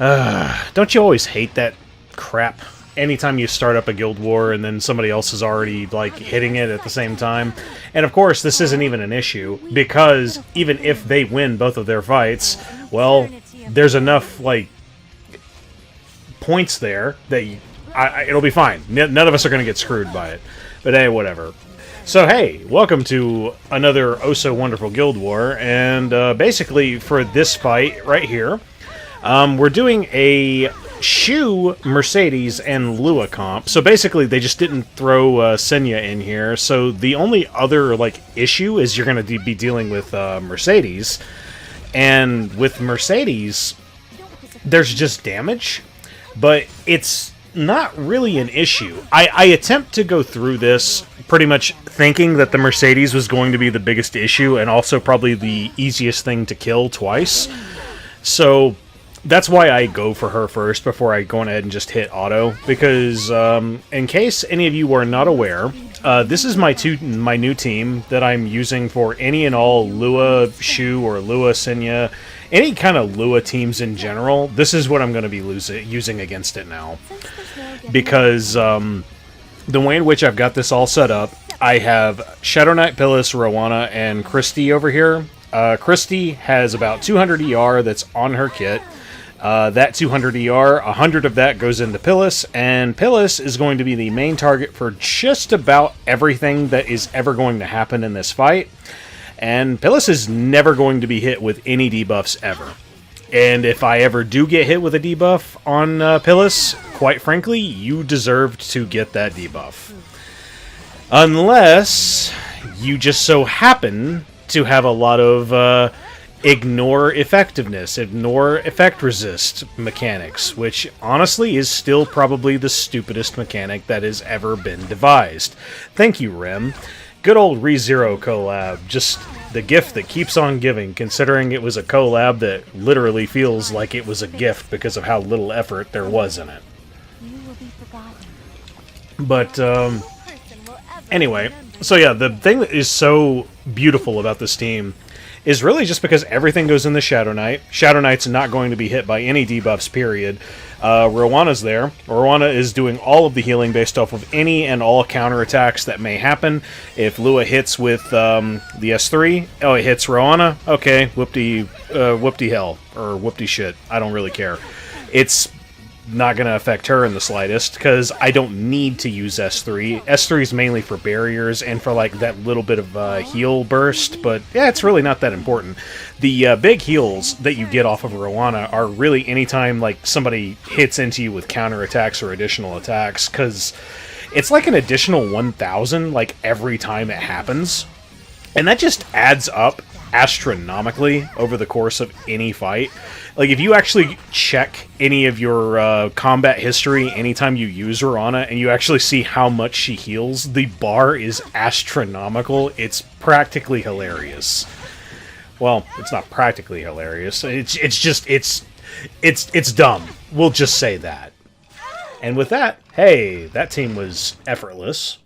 Don't you always hate that crap? Anytime you start up a guild war and then somebody else is already, like, hitting it at the same time. And of course, this isn't even an issue, because even if they win both of their fights, well, there's enough, like, points there that it'll be fine. None of us are going to get screwed by it. But hey, whatever. So hey, welcome to another oh so wonderful guild war, and basically for this fight right here, we're doing a Choux, Mercedes, and Lua comp. So basically, they just didn't throw Senya in here. So the only other like issue is you're going to be dealing with Mercedes, and with Mercedes, there's just damage, but it's not really an issue. I attempt to go through this pretty much thinking that the Mercedes was going to be the biggest issue and also probably the easiest thing to kill twice. So that's why I go for her first before I go ahead and just hit auto, because in case any of you are not aware, this is my new team that I'm using for any and all Lua Choux or Lua Senya, any kind of Lua teams in general. This is what I'm going to be using against it now, because the way in which I've got this all set up, I have Shadow Knight, Pyllis, Roana, and Christy over here. Christy has about 200 ER that's on her kit. That 200 ER, 100 of that goes into Pyllis, and Pyllis is going to be the main target for just about everything that is ever going to happen in this fight. And Pyllis is never going to be hit with any debuffs ever. And if I ever do get hit with a debuff on Pyllis, quite frankly, you deserved to get that debuff. Unless you just so happen to have a lot of ignore effectiveness, ignore effect resist mechanics, which honestly is still probably the stupidest mechanic that has ever been devised. Thank you, Rim. Good old ReZero collab, just the gift that keeps on giving, considering it was a collab that literally feels like it was a gift because of how little effort there was in it. But, anyway, so yeah, the thing that is so beautiful about this team is really just because everything goes in the Shadow Knight. Shadow Knight's not going to be hit by any debuffs, period. Roana's there. Roana is doing all of the healing based off of any and all counterattacks that may happen. If Lua hits with the S3, oh, it hits Roana, okay, whoop-de hell, or whoop-de shit, I don't really care. It's not going to affect her in the slightest, because I don't need to use S3. S3 is mainly for barriers and for like that little bit of heal burst, but yeah, it's really not that important. The big heals that you get off of Roana are really anytime like somebody hits into you with counterattacks or additional attacks, because it's like an additional 1,000 like every time it happens, and that just adds up astronomically over the course of any fight. Like, if you actually check any of your combat history anytime you use Roana, and you actually see how much she heals, the bar is astronomical. It's practically hilarious. Well, it's not practically hilarious. It's dumb. We'll just say that. And with that, hey, that team was effortless.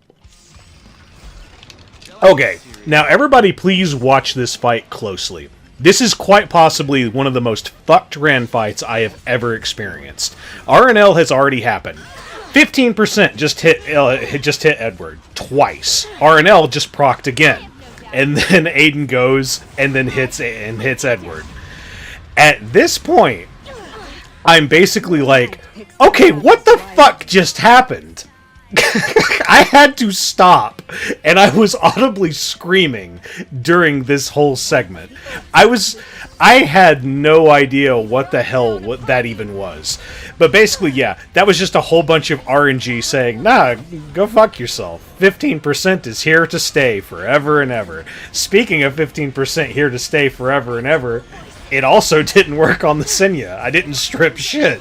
Okay, now everybody please watch this fight closely. This is quite possibly one of the most fucked Ran fights I have ever experienced. RNL has already happened. 15% just hit Edward twice. RNL just procced again, and then Adin goes and then hits Edward. At this point, I'm basically like, okay, what the fuck just happened? I had to stop, and I was audibly screaming during this whole segment. I had no idea what the hell that even was. But basically, yeah, that was just a whole bunch of RNG saying, nah, go fuck yourself. 15% is here to stay forever and ever. Speaking of 15% here to stay forever and ever, it also didn't work on the Senya. I didn't strip shit.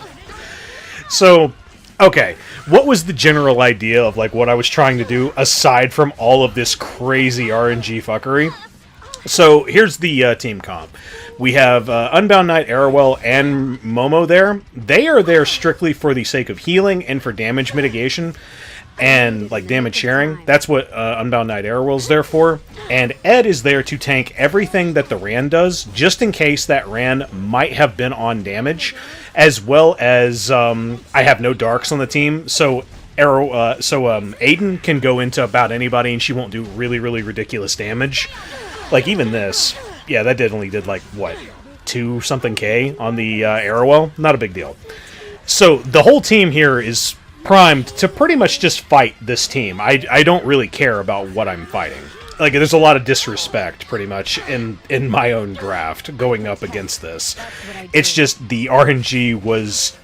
So, okay, what was the general idea of like what I was trying to do aside from all of this crazy RNG fuckery? So here's the team comp. We have Unbound Knight, Arowell, and Momo there. They are there strictly for the sake of healing and for damage mitigation. and like damage sharing. That's what Unbound Knight Arowell's there for. And Ed is there to tank everything that the Ran does, just in case that Ran might have been on damage, as well as I have no darks on the team, so Adin can go into about anybody and she won't do really, really ridiculous damage. Like even this, yeah, that only did like what, 2-something K on the Arowell. Not a big deal. So the whole team here is primed to pretty much just fight this team. I don't really care about what I'm fighting. Like, there's a lot of disrespect, pretty much, in my own draft going up against this. It's just the RNG was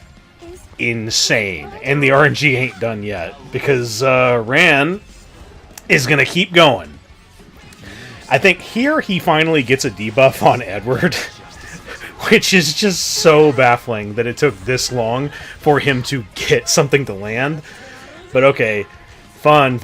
insane, and the RNG ain't done yet, because Ran is going to keep going. I think here he finally gets a debuff on Edward, which is just so baffling that it took this long for him to get something to land. But okay, fun.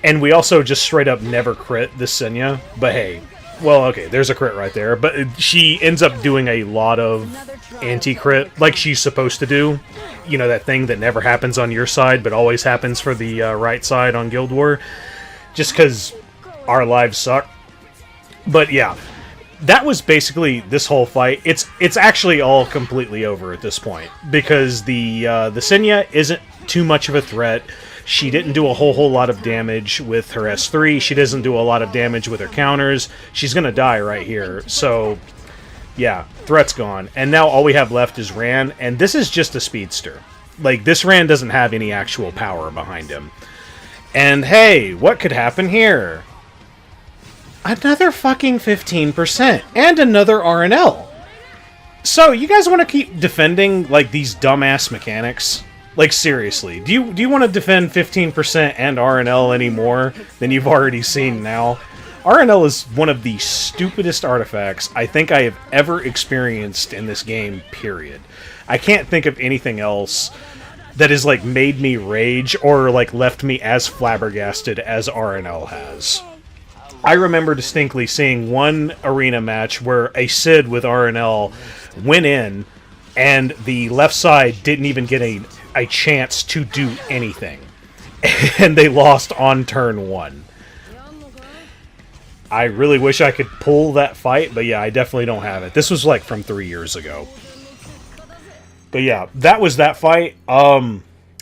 And we also just straight up never crit this Senya, but hey, well, okay, there's a crit right there, but she ends up doing a lot of anti-crit, like she's supposed to do. You know, that thing that never happens on your side, but always happens for the right side on Guild War, just because our lives suck. But yeah, that was basically this whole fight. It's actually all completely over at this point, because the Senya isn't too much of a threat. She didn't do a whole lot of damage with her S3. She doesn't do a lot of damage with her counters. She's going to die right here. So, yeah, threat's gone. And now all we have left is Ran, and this is just a speedster. Like, this Ran doesn't have any actual power behind him. And hey, what could happen here? Another fucking 15%, and another RNL. So, you guys want to keep defending, like, these dumbass mechanics? Like, seriously, do you want to defend 15% and RNL any more than you've already seen now? RNL is one of the stupidest artifacts I think I have ever experienced in this game, period. I can't think of anything else that has, like, made me rage or, like, left me as flabbergasted as RNL has. I remember distinctly seeing one arena match where a Sid with RNL went in, and the left side didn't even get a chance to do anything. And they lost on turn 1. I really wish I could pull that fight, but yeah, I definitely don't have it. This was like from 3 years ago. But yeah, that was that fight.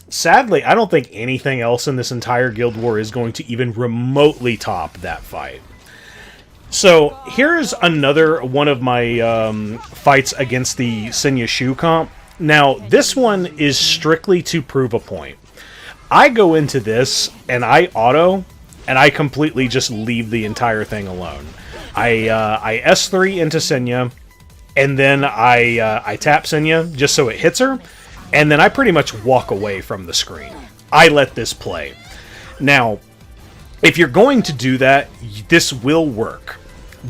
Sadly, I don't think anything else in this entire Guild War is going to even remotely top that fight. So, here's another one of my fights against the Senya Choux comp. Now, this one is strictly to prove a point. I go into this, and I auto, and I completely just leave the entire thing alone. I S3 into Senya, and then I tap Senya just so it hits her, and then I pretty much walk away from the screen. I let this play. Now, if you're going to do that, this will work.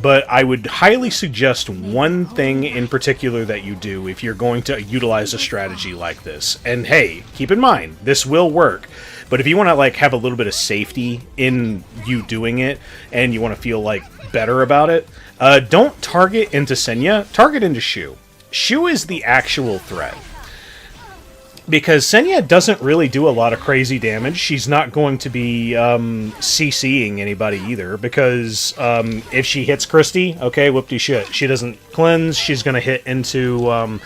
But I would highly suggest one thing in particular that you do if you're going to utilize a strategy like this. And hey, keep in mind, this will work. But if you want to like have a little bit of safety in you doing it, and you want to feel like better about it, don't target into Senya, target into Choux. Choux is the actual threat. Because Senya doesn't really do a lot of crazy damage. She's not going to be CCing anybody either, because if she hits Christy, okay, whoop-de-shit. She doesn't cleanse, she's going to hit into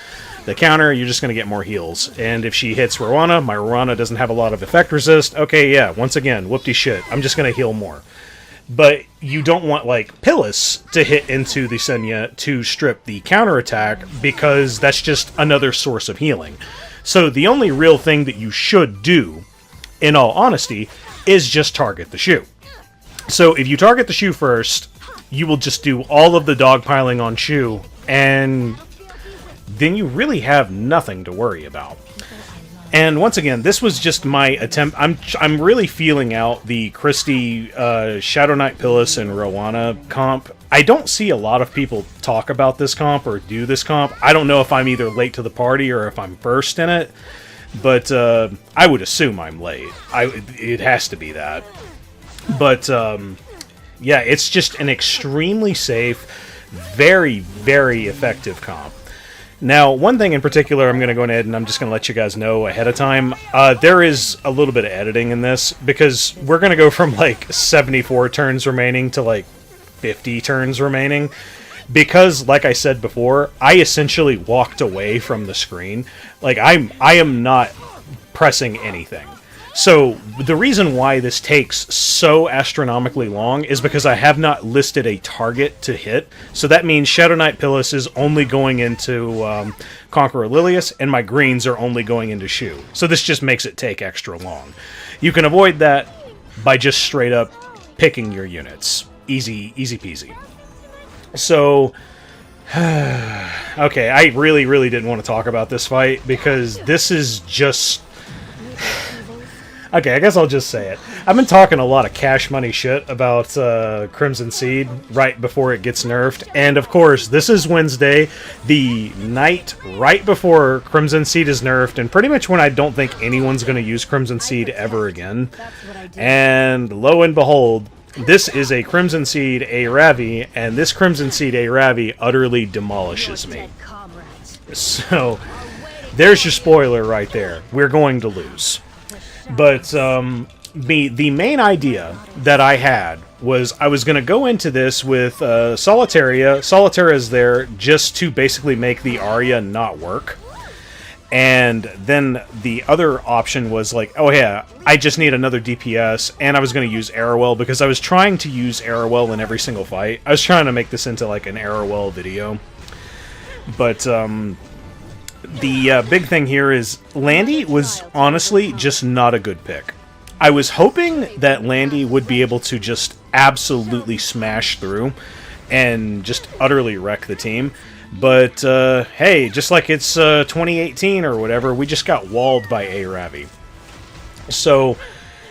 the counter, you're just going to get more heals. And if she hits Roana, my Roana doesn't have a lot of effect resist, okay, yeah, once again, whoop-de-shit. I'm just going to heal more. But you don't want, like, Pyllis to hit into the Senya to strip the counterattack, because that's just another source of healing. So the only real thing that you should do, in all honesty, is just target the Choux. So if you target the Choux first, you will just do all of the dogpiling on Choux, and then you really have nothing to worry about. And once again, this was just my attempt. I'm really feeling out the Christy, Shadow Knight Pyllis, and Roana comp. I don't see a lot of people talk about this comp or do this comp. I don't know if I'm either late to the party or if I'm first in it, but I would assume I'm late. It has to be that. But yeah, it's just an extremely safe, very, very effective comp. Now, one thing in particular I'm going to go ahead and I'm just going to let you guys know ahead of time. There is a little bit of editing in this, because we're going to go from like 74 turns remaining to like 50 turns remaining. Because, like I said before, I essentially walked away from the screen. Like, I am not pressing anything. So, the reason why this takes so astronomically long is because I have not listed a target to hit. So that means Shadow Knight Pyllis is only going into Conqueror Lilias, and my greens are only going into Choux. So this just makes it take extra long. You can avoid that by just straight up picking your units. Easy peasy. So, okay, I really didn't want to talk about this fight, because this is just... Okay, I guess I'll just say it. I've been talking a lot of cash money shit about Crimson Seed right before it gets nerfed. And of course, this is Wednesday, the night right before Crimson Seed is nerfed, and pretty much when I don't think anyone's going to use Crimson Seed ever again. And lo and behold, this is a Crimson Seed A Ravi, and this Crimson Seed A Ravi utterly demolishes me. So, there's your spoiler right there. We're going to lose. But the main idea that I had was I was going to go into this with Solitaria. Solitaria's there just to basically make the Aria not work. And then the other option was like, oh yeah, I just need another DPS, and I was going to use Arowell, because I was trying to use Arowell in every single fight. I was trying to make this into like an Arowell video. But the big thing here is Landy was honestly just not a good pick. I was hoping that Landy would be able to just absolutely smash through and just utterly wreck the team. But, hey, just like it's 2018 or whatever, we just got walled by A Ravi. So,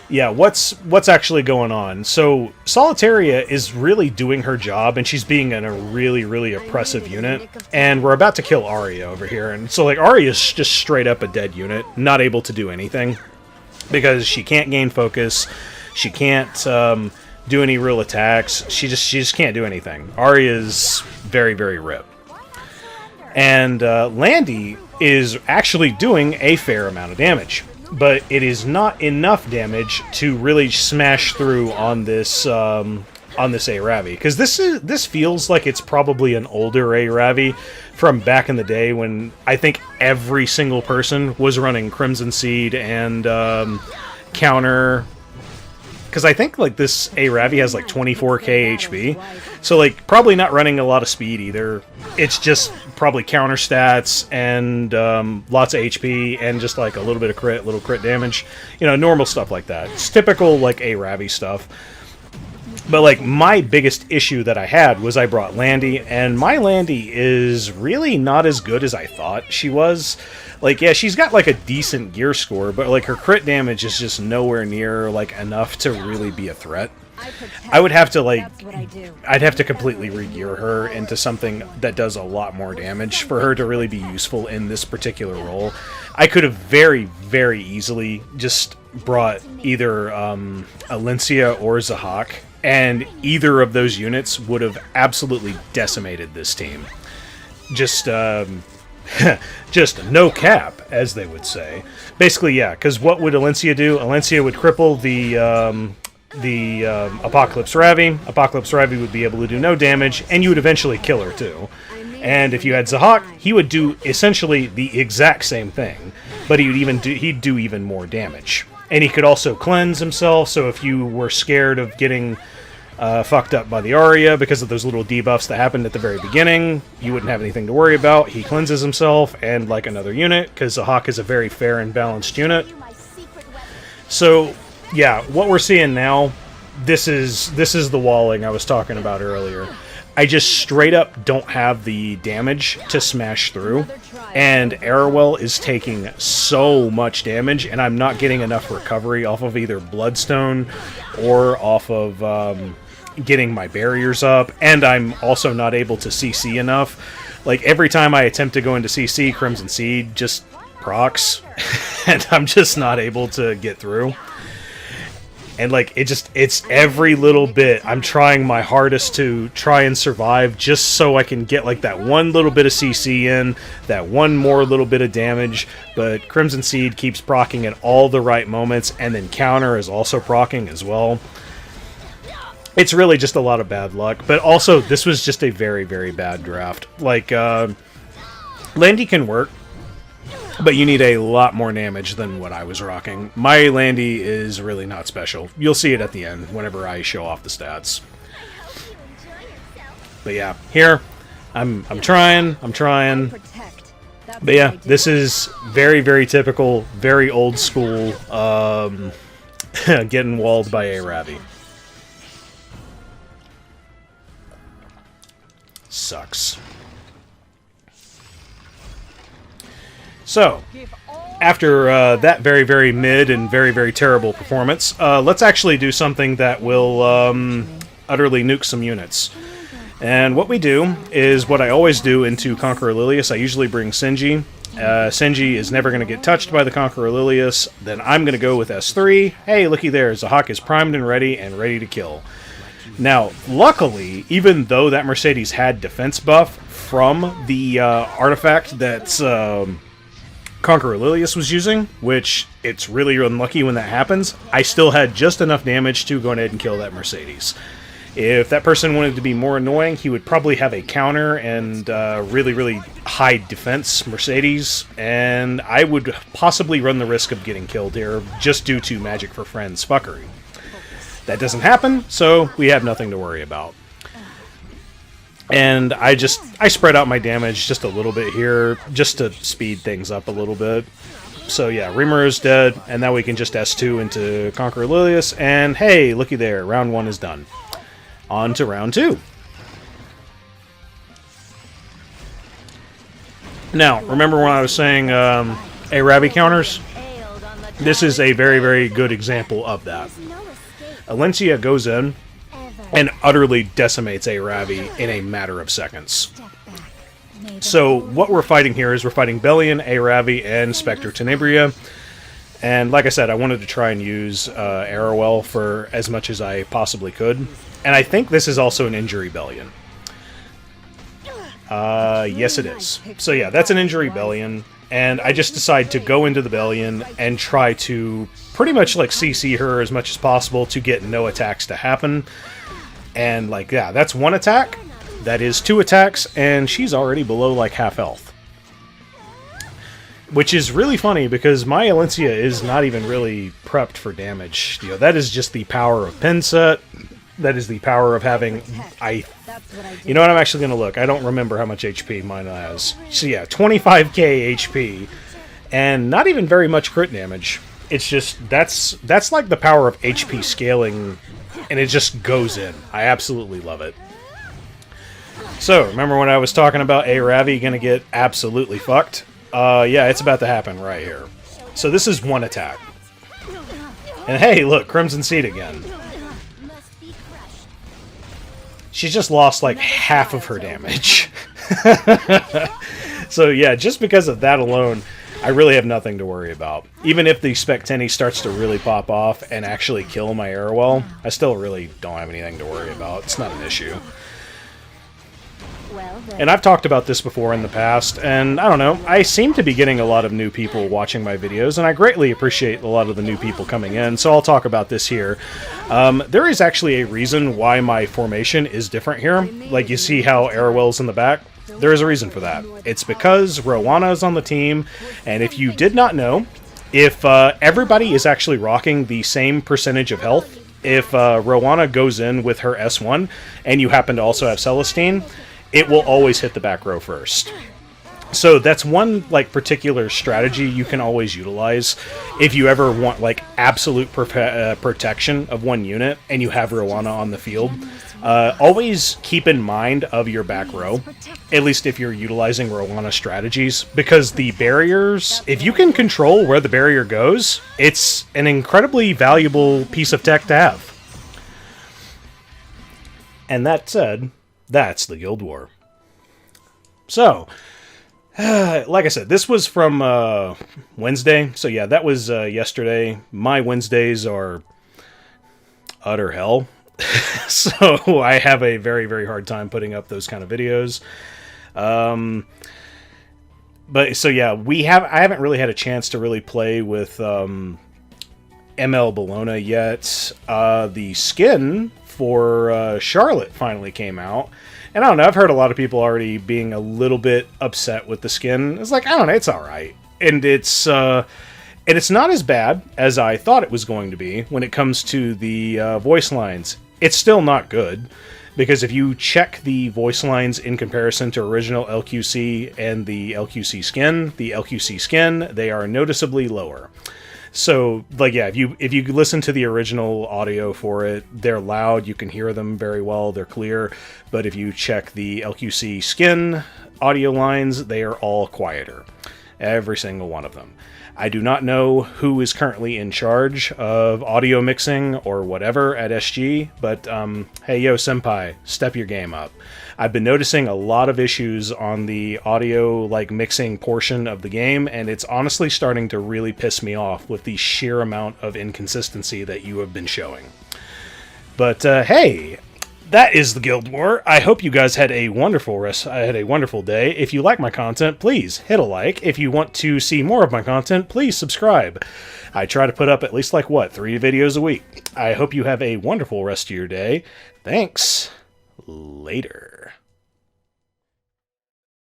yeah, what's actually going on? So, Solitaria is really doing her job, and she's being in a really oppressive unit. And we're about to kill Aria over here. And so, like, Aria's just straight up a dead unit, not able to do anything. Because she can't gain focus, she can't do any real attacks, she just can't do anything. Aria's very rip. And Landy is actually doing a fair amount of damage. But it is not enough damage to really smash through on this A Ravi, because this feels like it's probably an older A Ravi from back in the day when I think every single person was running Crimson Seed and counter. Because I think like this A Ravi has like 24k HP, so like probably not running a lot of speed either. It's just probably counter stats and lots of HP and just like a little bit of little crit damage, you know, normal stuff like that. It's typical like A Ravi stuff. But like my biggest issue that I had was I brought Landy, and my Landy is really not as good as I thought she was. Like, yeah, she's got like a decent gear score, but like her crit damage is just nowhere near like enough to really be a threat. I would have to like, I'd have to completely re-gear her into something that does a lot more damage for her to really be useful in this particular role. I could have very easily just brought either Alencia or Zahhak, and either of those units would have absolutely decimated this team. Just just no cap, as they would say. Basically, yeah, because what would Alencia do? Alencia would cripple the Apocalypse Ravi. Apocalypse Ravi would be able to do no damage, and you would eventually kill her too. And if you had Zahhak, he would do essentially the exact same thing, but he'd do even more damage. And he could also cleanse himself, so if you were scared of getting fucked up by the Aria because of those little debuffs that happened at the very beginning, you wouldn't have anything to worry about. He cleanses himself, and like another unit, because Zahhak is a very fair and balanced unit. So, yeah, what we're seeing now, this is the walling I was talking about earlier. I just straight up don't have the damage to smash through, and Arowell is taking so much damage, and I'm not getting enough recovery off of either Bloodstone or off of getting my barriers up, and I'm also not able to CC enough. Like, every time I attempt to go into CC, Crimson Seed just procs, and I'm just not able to get through. And, like, it's every little bit. I'm trying my hardest to try and survive just so I can get, like, that one little bit of CC in, that one more little bit of damage. But Crimson Seed keeps proccing at all the right moments, and then Counter is also proccing as well. It's really just a lot of bad luck. But also, this was just a very, very bad draft. Like, Landy can work, but you need a lot more damage than what I was rocking. My Landy is really not special. You'll see it at the end whenever I show off the stats. But yeah, here, I'm trying. But yeah, this is very, very typical, very old school, getting walled by a Ravi. Sucks. So, after that very, very mid and very, very terrible performance, let's actually do something that will utterly nuke some units. And what we do is what I always do into Conqueror Lilias. I usually bring Senji. Senji is never going to get touched by the Conqueror Lilias. Then I'm going to go with S3. Hey, looky there, Zahhak is primed and ready to kill. Now, luckily, even though that Mercedes had defense buff from the artifact that's Conqueror Lilias was using, which it's really unlucky when that happens, I still had just enough damage to go ahead and kill that Mercedes. If that person wanted to be more annoying, he would probably have a counter and really, really high defense Mercedes, and I would possibly run the risk of getting killed here just due to Magic for Friends fuckery. That doesn't happen, so we have nothing to worry about. And I spread out my damage just a little bit here, just to speed things up a little bit. So yeah, Rimuru's dead, and now we can just S2 into Conqueror Lilias, and hey, looky there, round 1 is done. On to round 2. Now, remember when I was saying a Ravi counters? This is a very, very good example of that. Alencia goes in and utterly decimates a Ravi in a matter of seconds. So what we're fighting here is we're fighting Belian, a Ravi, and Spector Tenebria. And like I said, I wanted to try and use Arowell for as much as I possibly could. And I think this is also an injury Belian. Yes it is. So yeah, that's an injury Belian. And I just decide to go into the Belian and try to pretty much like CC her as much as possible to get no attacks to happen. And, like, yeah, that's 1 attack. That is 2 attacks, and she's already below, like, half health. Which is really funny, because my Alencia is not even really prepped for damage. You know, that is just the power of pin set. That is the power of having... You know what, I'm actually going to look. I don't remember how much HP mine has. So, yeah, 25k HP, and not even very much crit damage. It's just, that's like the power of HP scaling... And it just goes in. I absolutely love it. So, remember when I was talking about a Ravi gonna get absolutely fucked? Yeah, it's about to happen right here. So this is 1 attack. And hey, look, Crimson Seed again. She's just lost like half of her damage. So yeah, just because of that alone, I really have nothing to worry about. Even if the Spectenny starts to really pop off and actually kill my Arowell, I still really don't have anything to worry about. It's not an issue. And I've talked about this before in the past, and I don't know, I seem to be getting a lot of new people watching my videos, and I greatly appreciate a lot of the new people coming in, so I'll talk about this here. There is actually a reason why my formation is different here. Like, you see how Arowell's in the back? There is a reason for that. It's because Roana is on the team, and if you did not know, if everybody is actually rocking the same percentage of health, if Roana goes in with her S1, and you happen to also have Celestine, it will always hit the back row first. So that's one like particular strategy you can always utilize if you ever want like absolute protection of one unit and you have Roana on the field. Always keep in mind of your back row, at least if you're utilizing Roana strategies, because the barriers, if you can control where the barrier goes, it's an incredibly valuable piece of tech to have. And that said, that's the Guild War. So, like I said, this was from Wednesday. So yeah, that was yesterday. My Wednesdays are utter hell. So I have a very, very hard time putting up those kind of videos. But so yeah, I haven't really had a chance to really play with ML Bologna yet. The skin for Charlotte finally came out. And I don't know, I've heard a lot of people already being a little bit upset with the skin. It's like, I don't know, it's alright. And it's not as bad as I thought it was going to be when it comes to the voice lines. It's still not good, because if you check the voice lines in comparison to original LQC and the LQC skin, they are noticeably lower. So, like, yeah, if you listen to the original audio for it, they're loud, you can hear them very well, they're clear, but if you check the LQC skin audio lines, they are all quieter. Every single one of them. I do not know who is currently in charge of audio mixing or whatever at SG, but hey, yo, senpai, step your game up. I've been noticing a lot of issues on the audio mixing portion of the game, and it's honestly starting to really piss me off with the sheer amount of inconsistency that you have been showing. But hey, that is the Guild War. I hope you guys had a wonderful day. If you like my content, please hit a like. If you want to see more of my content, please subscribe. I try to put up at least 3 videos a week. I hope you have a wonderful rest of your day. Thanks. Later.